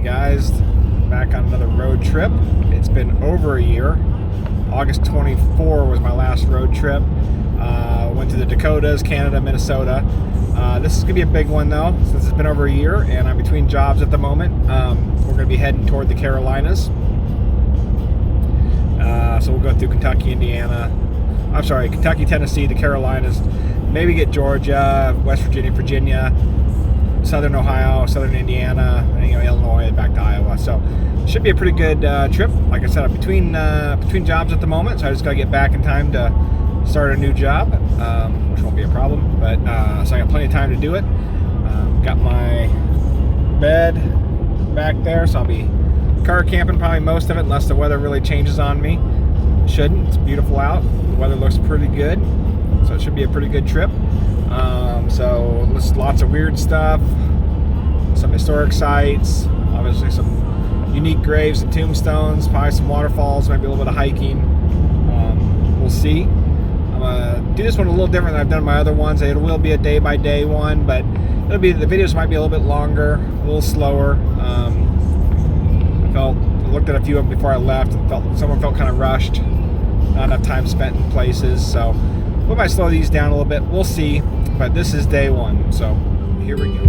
guys, back on another road trip. It's been over a year. August 24 was my last road trip. Went to the Dakotas, Canada, Minnesota. This is going to be a big one though, since it's been over a year and I'm between jobs at the moment. We're going to be heading toward the Carolinas. So we'll go through Kentucky, Tennessee, the Carolinas, maybe get Georgia, West Virginia, Southern Ohio, Southern Indiana, and, Illinois, and back to Iowa. So should be a pretty good trip. Like I said, I'm between jobs at the moment, so I just got to get back in time to start a new job, which won't be a problem. But so I got plenty of time to do it. Got my bed back there, so I'll be car camping probably most of it, unless the weather really changes on me. It shouldn't. It's beautiful out. The weather looks pretty good, so it should be a pretty good trip. So lots of weird stuff, some historic sites, obviously some unique graves and tombstones, probably some waterfalls, maybe a little bit of hiking. We'll see. I'm gonna do this one a little different than I've done my other ones. It will be a day-by-day one, but the videos might be a little bit longer, a little slower. I looked at a few of them before I left and someone felt kind of rushed, not enough time spent in places, so we might slow these down a little bit. We'll see, but this is day one, so here we go.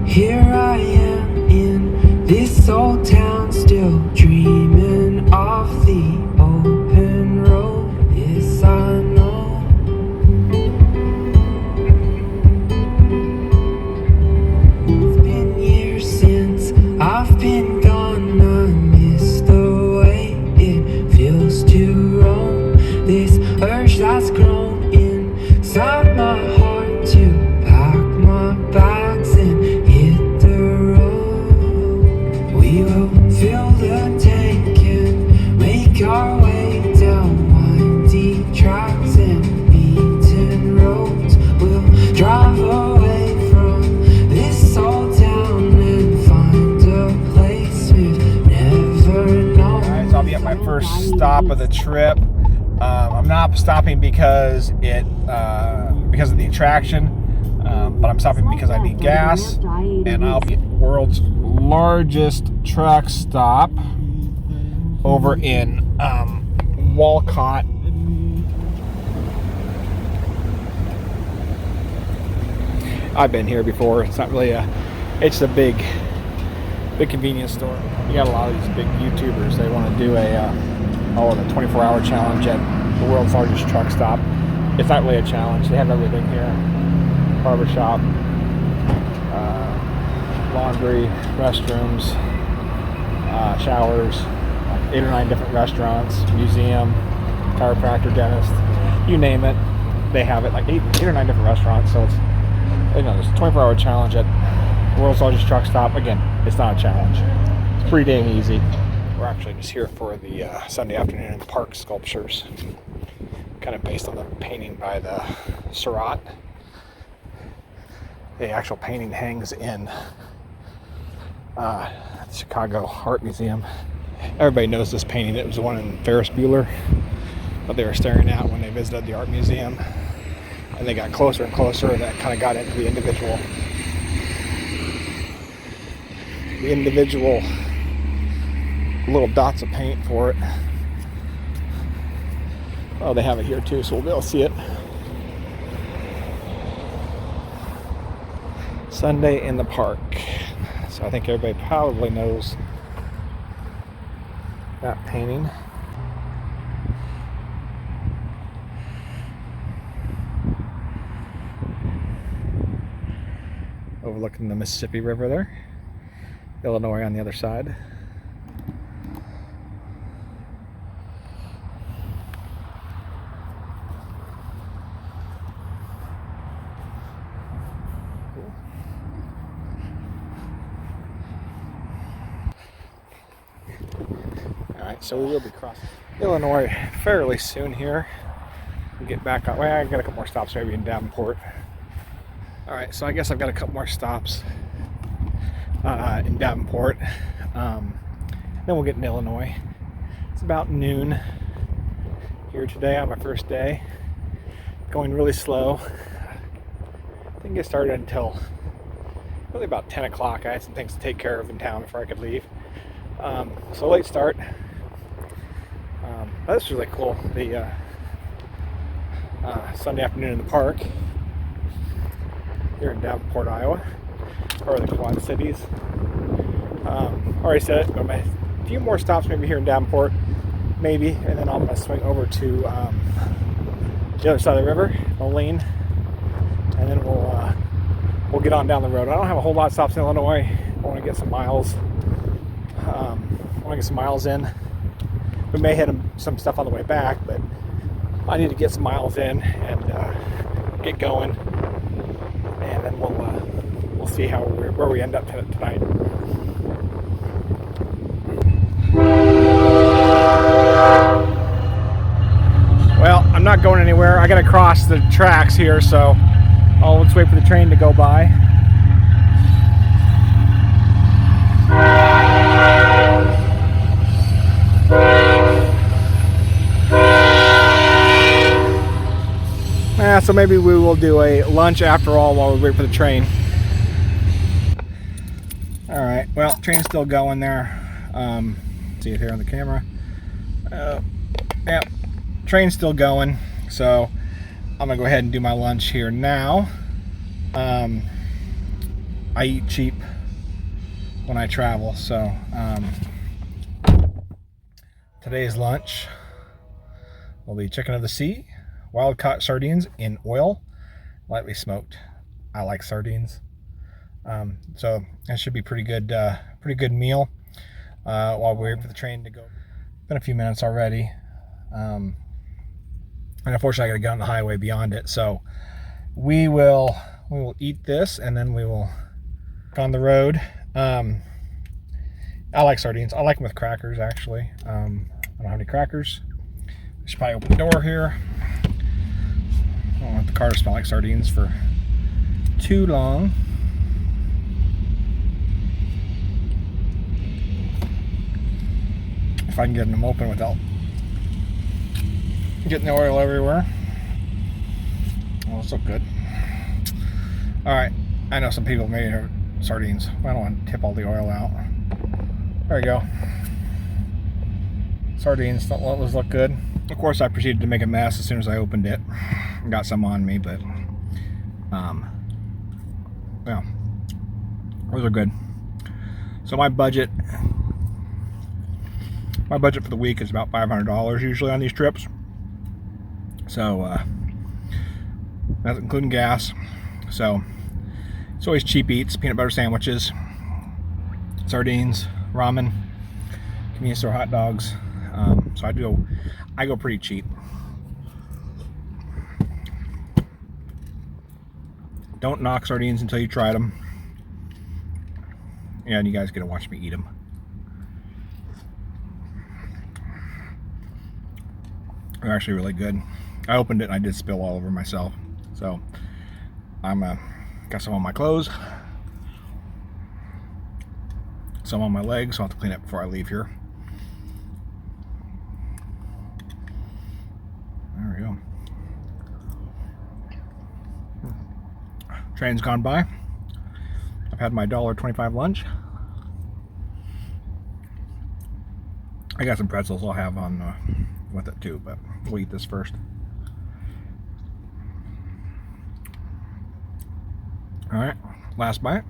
Here I am in this old town, still dreaming of the open road. Yes, I know. It's been years since I've been gone. I miss the way it feels to roam. This urge that's grown inside my heart to pack my bags and hit the road. We will fill the tank and make our way down windy tracks and beaten roads. We'll drive away from this old town and find a place we've never known. Alright, so I'll be at my first stop of the trip. I'm not stopping because of the attraction, but I'm stopping because I need gas, and I'll be at the world's largest truck stop over in Walcott. I've been here before. It's not really it's a big convenience store. You got a lot of these big YouTubers. They want to do a 24-hour challenge at the world's largest truck stop. It's not really a challenge. They have everything here: barbershop, laundry, restrooms, showers, like 8 or 9 different restaurants, museum, chiropractor, dentist, you name it. They have it, like 8 or 9 different restaurants. So it's, there's a 24-hour challenge at the world's largest truck stop. Again, it's not a challenge. It's pretty dang easy. We're actually just here for the Sunday afternoon in the park sculptures, kind of based on the painting by the Seurat. The actual painting hangs in the Chicago Art Museum. Everybody knows this painting. It was the one in Ferris Bueller that they were staring at when they visited the art museum, and they got closer and closer, and that kind of got into the individual little dots of paint for it. Oh, they have it here too, so we'll be able to see it. Sunday in the park. So I think everybody probably knows that painting. Overlooking the Mississippi River there. Illinois on the other side. Alright, so we will be crossing Illinois fairly soon here. We'll get back on. Well, I got a couple more stops maybe in Davenport. Alright, so I guess I've got a couple more stops in Davenport. Then we'll get in Illinois. It's about noon here today on my first day. Going really slow. Didn't get started until really about 10 o'clock. I had some things to take care of in town before I could leave. So late start. That was really cool. The Sunday afternoon in the park here in Davenport, Iowa, or the Quad Cities. Already said it, but a few more stops maybe here in Davenport, maybe, and then I'm going to swing over to the other side of the river, Moline, and then we'll get on down the road. I don't have a whole lot of stops in Illinois. I want to get some miles. In. We may hit some stuff on the way back, but I need to get some miles in and get going, and then we'll see where we end up tonight. Well, I'm not going anywhere. I got to cross the tracks here, so I'll just wait for the train to go by. So maybe we will do a lunch after all while we wait for the train. All right, well, train's still going there. See it here on the camera. Yeah, train's still going, so I'm gonna go ahead and do my lunch here now. I eat cheap when I travel, so today's lunch will be chicken of the sea, wild caught sardines in oil, lightly smoked. I like sardines, so that should be pretty good meal while we wait for the train to go. Been a few minutes already, and unfortunately I got to get on the highway beyond it, so we will eat this and then we will go on the road. I like sardines. I like them with crackers, actually. I don't have any crackers. I should probably open the door here. I don't want the car to smell like sardines for too long. If I can get them open without getting the oil everywhere. Oh, it's so good. Alright, I know some people may have sardines. I don't want to tip all the oil out. There you go. Sardines don't always look good. Of course, I proceeded to make a mess as soon as I opened it. Got some on me, but yeah, those are good. So my budget for the week is about $500 usually on these trips. So that's including gas. So it's always cheap eats: peanut butter sandwiches, sardines, ramen, convenience store hot dogs. So I go pretty cheap. Don't knock sardines until you tried them. Yeah, and you guys get to watch me eat them. They're actually really good. I opened it and I did spill all over myself. So I'm got some on my clothes, some on my legs, so I'll have to clean up before I leave here. There we go. Train's gone by. I've had my $1.25 lunch. I got some pretzels I'll have on with it too, but we'll eat this first. All right, last bite.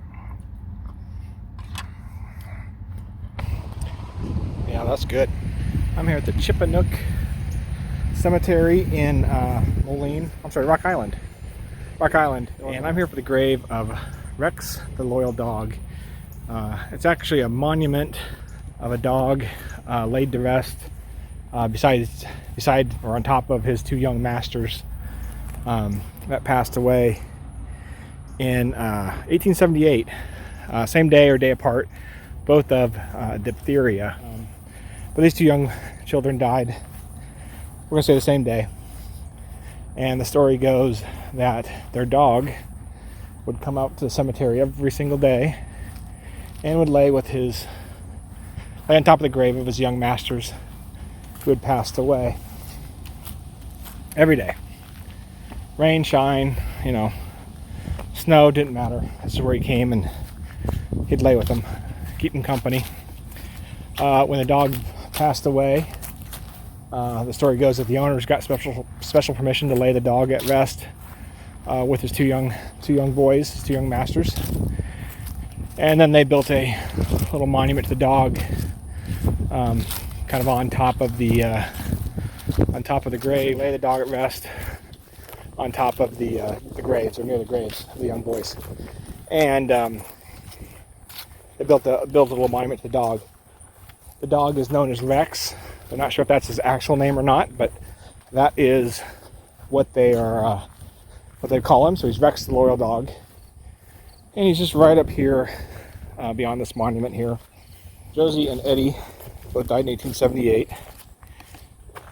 Yeah, that's good. I'm here at the Chipanook Cemetery in Rock Island. And I'm here for the grave of Rex the Loyal Dog. It's actually a monument of a dog laid to rest beside or on top of his two young masters that passed away in 1878, same day or day apart, both of diphtheria. But these two young children died, we're going to say the same day. And the story goes that their dog would come out to the cemetery every single day and would lay on top of the grave of his young masters who had passed away. Every day. Rain, shine, snow, didn't matter. This is where he came and he'd lay with him, keep him company. When the dog passed away, the story goes that the owners got special permission to lay the dog at rest with his two young boys, his two young masters, and then they built a little monument to the dog, kind of on top of the grave. Lay the dog at rest on top of the graves, or near the graves of the young boys, and they built a little monument to the dog. The dog is known as Rex. They're not sure if that's his actual name or not, but that is what they call him. So he's Rex the loyal dog, and he's just right up here beyond this monument here. Josie and Eddie both died in 1878.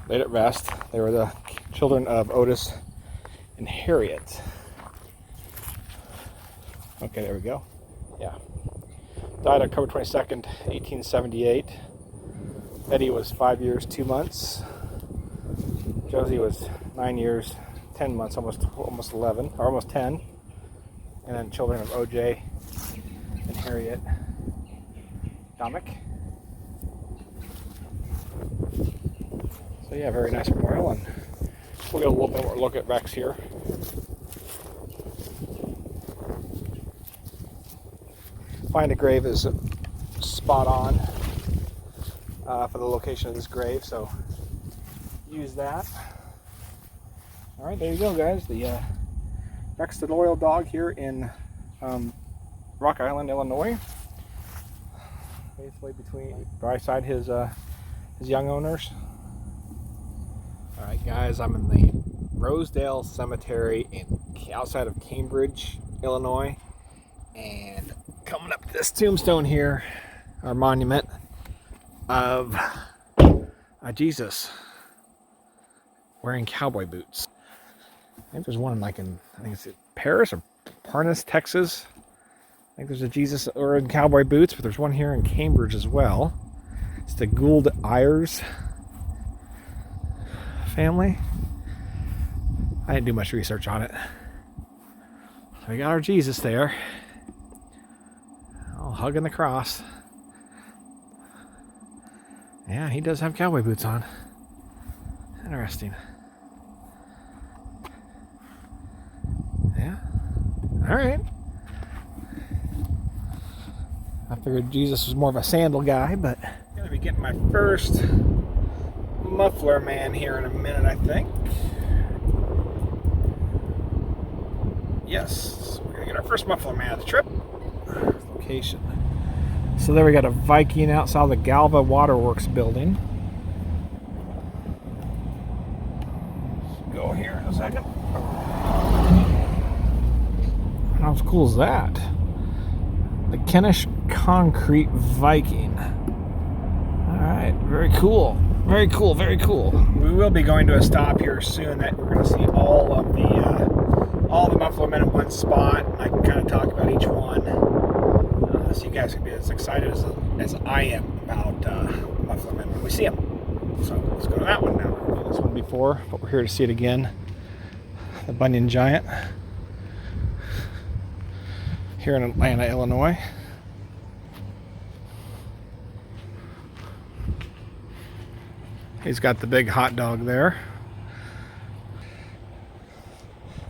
Laid at rest. They were the children of Otis and Harriet. Okay, there we go. Yeah. Died October 22nd, 1878. Eddie was 5 years, 2 months. Josie was 9 years, 10 months, almost 11, or almost 10. And then children of OJ and Harriet Dommick. So yeah, very nice memorial, and we'll get a little bit more look at Rex here. Find a grave is spot on for the location of this grave, so use that. All right, there you go, guys. The Rex the loyal dog here in Rock Island, Illinois. Basically beside his young owners. All right, guys, I'm in the Rosedale Cemetery outside of Cambridge, Illinois, and coming up to this tombstone here, our monument of Jesus wearing cowboy boots. I think there's one I think it's Paris or Parnas, Texas. I think there's a Jesus wearing cowboy boots, but there's one here in Cambridge as well. It's the Gould Ayers family. I didn't do much research on it. So we got our Jesus there, all hugging the cross. Yeah, he does have cowboy boots on. Interesting. Yeah. All right. I figured Jesus was more of a sandal guy, but I'm gonna be getting my first muffler man here in a minute, I think. Yes, we're gonna get our first muffler man of the trip. Location. So there we got a Viking outside the Galva Waterworks building. Let's go here in a second. How cool is that? The Kenish Concrete Viking. Alright, very cool. Very cool, very cool. We will be going to a stop here soon that we're going to see all the muffler men in one spot. I can kind of talk about each one. So you guys can be as excited as I am about muffler men when we see them. So let's go to that one now. I've seen this one before, but we're here to see it again. The Bunyan Giant. Here in Atlanta, Illinois. He's got the big hot dog there.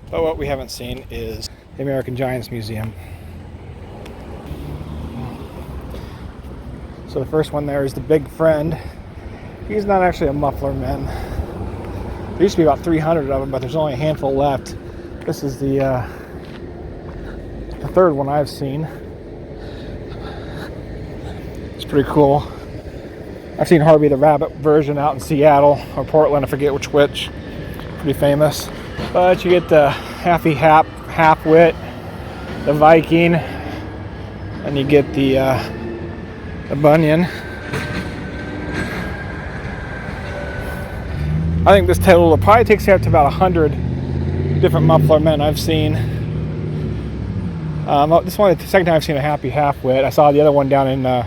But what we haven't seen is the American Giants Museum. So the first one there is the Big Friend. He's not actually a muffler man. There used to be about 300 of them, but there's only a handful left. This is the third one I've seen. It's pretty cool. I've seen Harvey the Rabbit version out in Seattle or Portland, I forget which. Pretty famous. But you get the Happy Half-Wit, the Viking, and you get the Bunyan. I think this total will probably takes you up to about 100 different muffler men I've seen. This is only the second time I've seen a Happy Half-Wit. I saw the other one down in the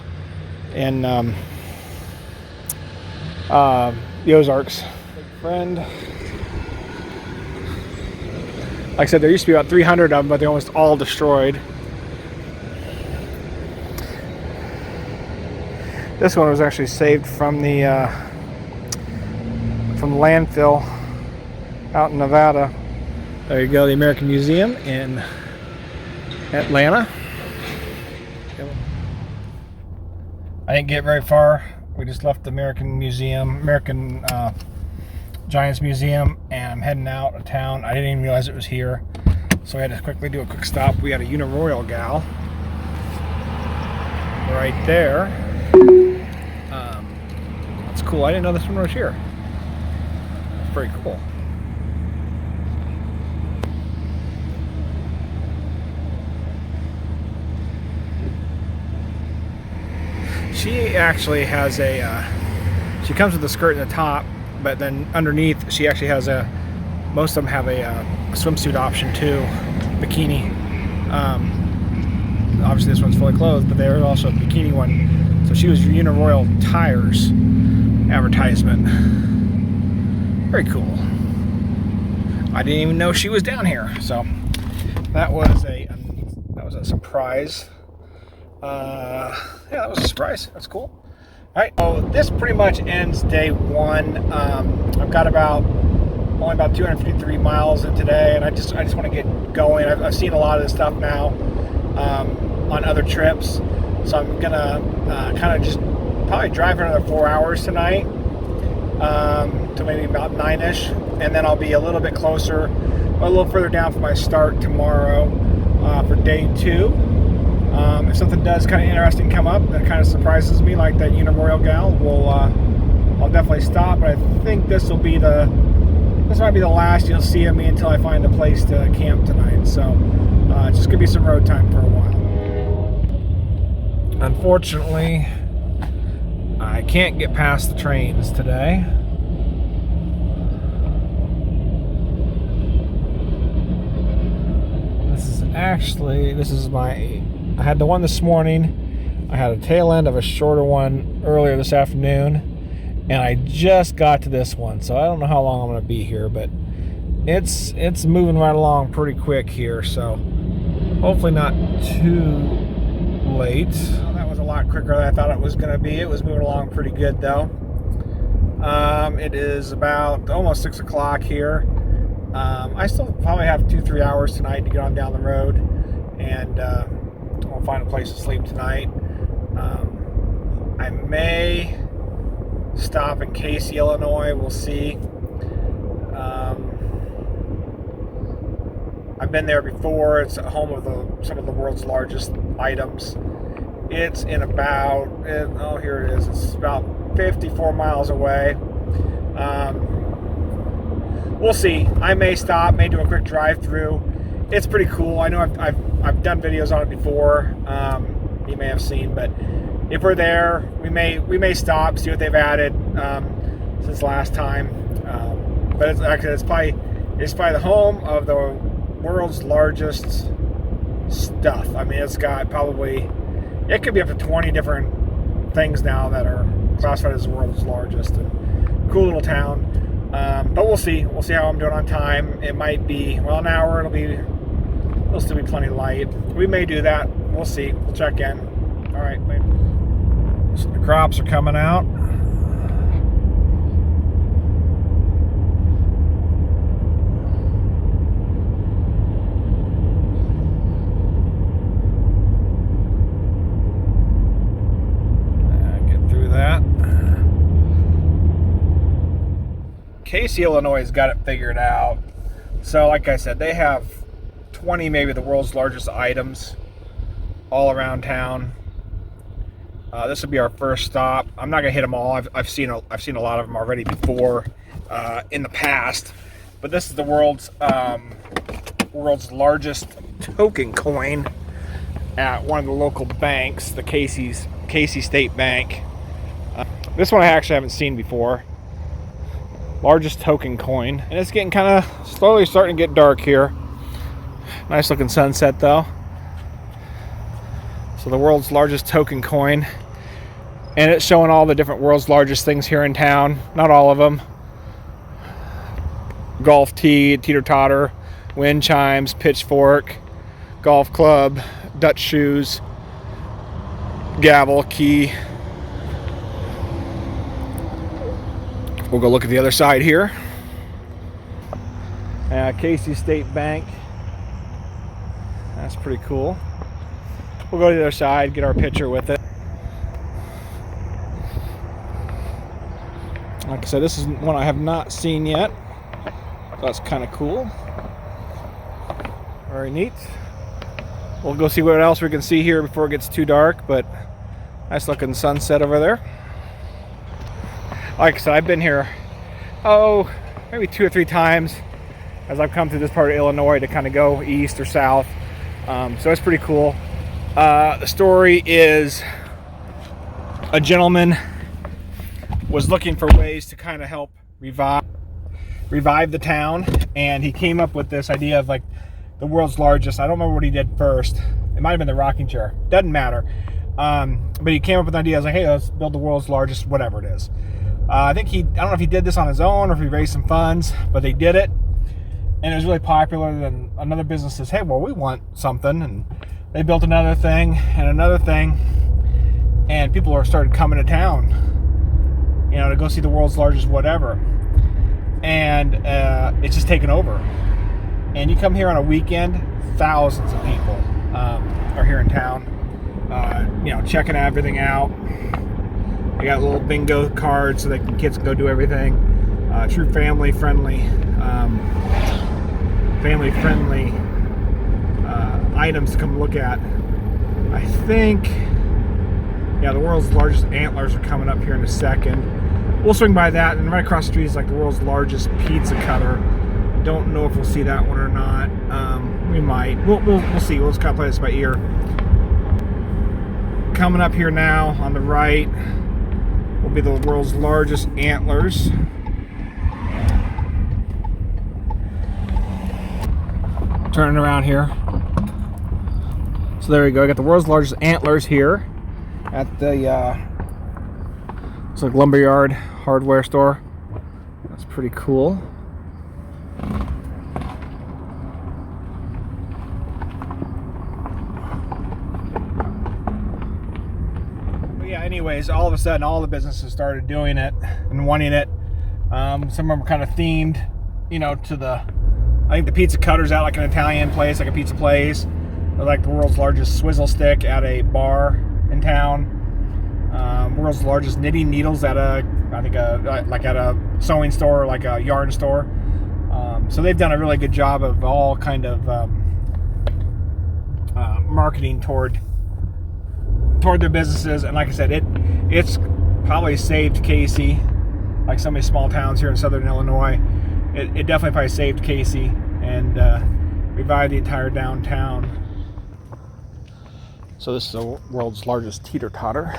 Ozarks. Big Friend. Like I said, there used to be about 300 of them, but they're almost all destroyed. This one was actually saved from the landfill out in Nevada. There you go, the American Museum in Atlanta. I didn't get very far. We just left the American Giants Museum, and I'm heading out of town. I didn't even realize it was here, so I had to quickly do a quick stop. We had a Uniroyal gal right there. That's cool. I didn't know this one was here. It's very cool. She actually has she comes with a skirt in the top, but then underneath she actually has most of them have a swimsuit option too, bikini. Obviously this one's fully clothed, but there's also a bikini one. So she was Uniroyal Tires advertisement. Very cool. I didn't even know she was down here, so that was a surprise. Yeah, that was a surprise. That's cool. All right, so this pretty much ends day one. I've got only about 253 miles in today, and I just want to get going. I've seen a lot of this stuff now on other trips, so I'm gonna kind of just probably drive another 4 hours tonight to maybe about 9ish, and then I'll be a little bit closer, a little further down for my start tomorrow for day 2. If something does kind of interesting come up that kind of surprises me, like that Uniroyal gal, I'll definitely stop. But I think this might be the last you'll see of me until I find a place to camp tonight. So it's just gonna be some road time for a while. Unfortunately, I can't get past the trains today. I had the one this morning. I had a tail end of a shorter one earlier this afternoon, and I just got to this one, so I don't know how long I'm going to be here, but it's moving right along pretty quick here, so hopefully not too late. Well, that was a lot quicker than I thought it was going to be. It was moving along pretty good though. It is about almost 6 o'clock here. I still probably have 2-3 hours tonight to get on down the road, and I'll find a place to sleep tonight. I may stop in Casey, Illinois. We'll see. I've been there before. It's home of some of the world's largest items. It's in about, here it is. It's about 54 miles away. We'll see. I may stop, may do a quick drive-through. It's pretty cool. I know I've done videos on it before. You may have seen, but if we're there, we may stop, see what they've added since last time. But it's probably the home of the world's largest stuff. I mean, it's got it could be up to 20 different things now that are classified as the world's largest. And cool little town. But we'll see. We'll see how I'm doing on time. It might be, an hour. It'll still be plenty light. We may do that. We'll see. We'll check in. All right. So the crops are coming out. Get through that. Casey, Illinois has got it figured out. So like I said, they have 20 maybe the world's largest items all around town. This will be our first stop. I'm not gonna hit them all. I've seen a lot of them already before in the past, but this is the world's largest token coin at one of the local banks, the Casey State Bank. This one I actually haven't seen before. Largest token coin, and it's getting kind of slowly starting to get dark here. Nice looking sunset though. So the world's largest token coin, and it's showing all the different world's largest things here in town. Not all of them. Golf tee, teeter-totter, wind chimes, pitchfork, golf club, Dutch shoes, gavel, key. We'll go look at the other side here. Casey State Bank. That's pretty cool. We'll go to the other side, get our picture with it. Like I said, this is one I have not seen yet. So that's kind of cool. Very neat. We'll go see what else we can see here before it gets too dark, but nice looking sunset over there. Like I said, I've been here, maybe 2 or 3 times as I've come through this part of Illinois to kind of go east or south. So it's pretty cool. The story is a gentleman was looking for ways to kind of help revive the town, and he came up with this idea of like the world's largest, I don't remember what he did first, it might have been the rocking chair, doesn't matter, but he came up with an idea. I was like, hey, let's build the world's largest whatever it is. I don't know if he did this on his own or if he raised some funds, but they did it, and it was really popular. Then another business says, hey, well, we want something, and they built another thing and another thing, and people started coming to town, to go see the world's largest whatever, and it's just taken over. And you come here on a weekend, thousands of people are here in town, checking everything out. They got little bingo cards so kids can go do everything. True family friendly items to come look at. I think, the world's largest antlers are coming up here in a second. We'll swing by that, and right across the street is like the world's largest pizza cutter. Don't know if we'll see that one or not. We might. We'll see. We'll just kind of play this by ear. Coming up here now on the right will be the world's largest antlers. Turning around here. So there we go. I got the world's largest antlers here at the it's like lumberyard hardware store. That's pretty cool. But yeah, anyways, all of a sudden all the businesses started doing it and wanting it. Some of them were kind of themed, to I think the pizza cutter's out like an Italian place, like a pizza place. They're like the world's largest swizzle stick at a bar in town. World's largest knitting needles at at a sewing store or like a yarn store. So they've done a really good job of all kind of marketing toward their businesses. And like I said, it's probably saved Casey, like so many small towns here in southern Illinois. It definitely probably saved Casey and revived the entire downtown. So this is the world's largest teeter-totter.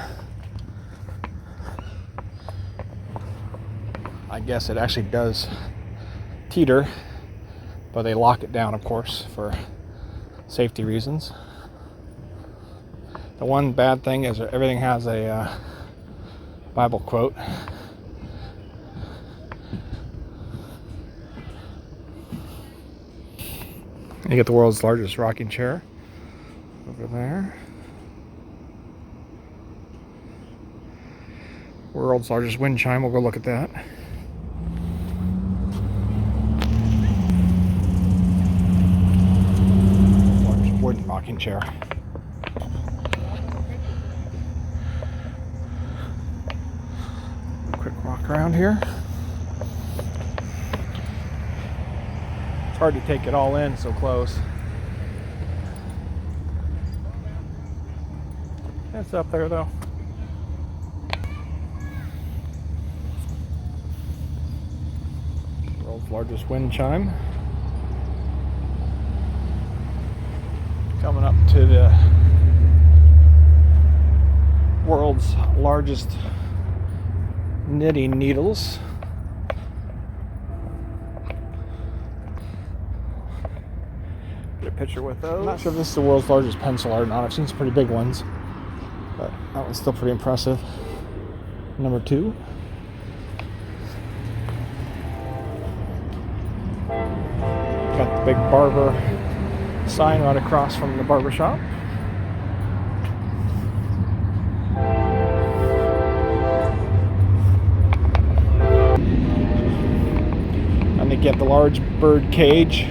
I guess it actually does teeter, but they lock it down, of course, for safety reasons. The one bad thing is that everything has a Bible quote. You get the world's largest rocking chair over there. World's largest wind chime. We'll go look at that. Largest wood rocking chair. Quick walk around here. It's hard to take it all in so close. It's up there though. World's largest wind chime. Coming up to the world's largest knitting needles. Get a picture with those. I'm not sure if this is the world's largest pencil or not. I've seen some pretty big ones, but that one's still pretty impressive. Number 2. Got the big barber sign right across from the barber shop. And they get the large bird cage.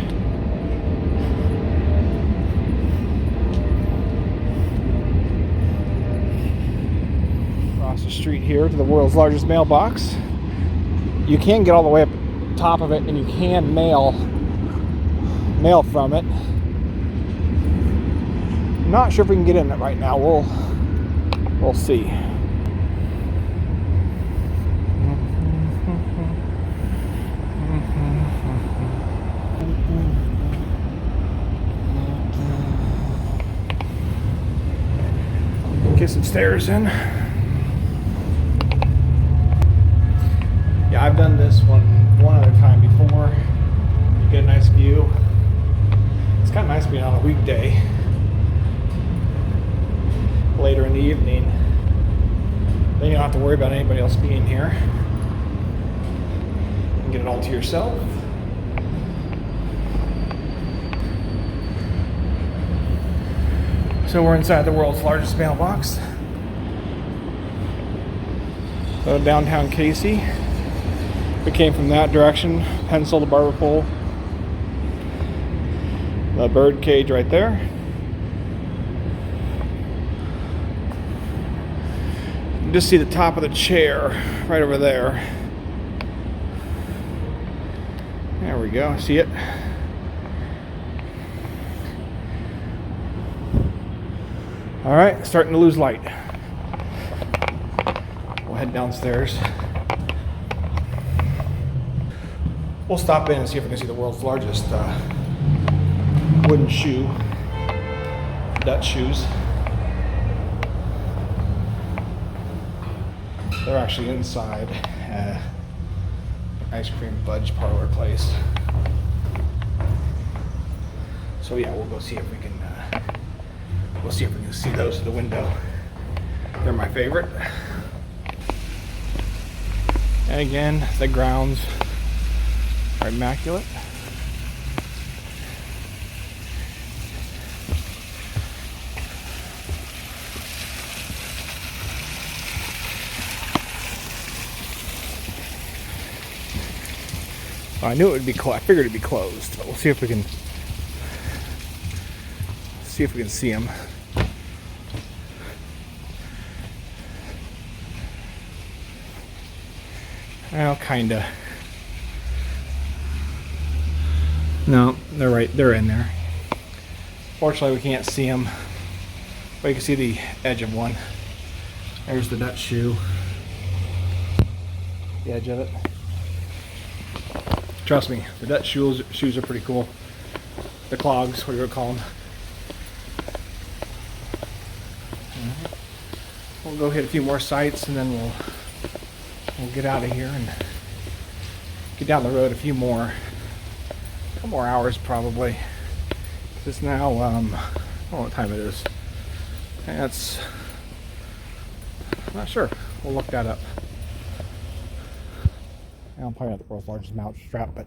Across the street here to the world's largest mailbox. You can get all the way up top of it, and you can mail from it. Not sure if we can get in it right now. We'll see. Get some stairs in. Yeah, I've done this one other time before. You get a nice view. It's kind of nice being on a weekday, later in the evening. Then you don't have to worry about anybody else being here. You can get it all to yourself. So we're inside the world's largest mailbox. So downtown Casey. We came from that direction, Pencil to Barber Pole. The bird cage right there. You can just see the top of the chair right over there. There we go, see it? All right, starting to lose light. We'll head downstairs. We'll stop in and see if we can see the world's largest wooden shoe, Dutch shoes. They're actually inside ice cream fudge parlor place. So yeah, we'll go see if we can. We'll see if we can see those through the window. They're my favorite. And again, the grounds are immaculate. I knew it would be I figured it'd be closed, but we'll see if we can see them. Well, kinda. No, they're right. They're in there. Fortunately, we can't see them, but you can see the edge of one. There's the Dutch shoe. The edge of it. Trust me, the Dutch shoes are pretty cool. The clogs, what do you call them? We'll go hit a few more sites, and then we'll get out of here and get down the road a couple more hours probably. It's now I don't know what time it is. That's I'm not sure. We'll look that up. I'm probably not the world's largest mount strap, but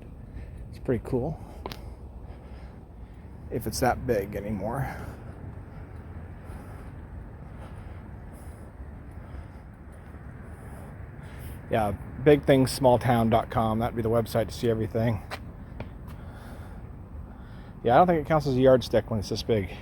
it's pretty cool. If it's that big anymore. Yeah, bigthingssmalltown.com. That'd be the website to see everything. Yeah, I don't think it counts as a yardstick when it's this big.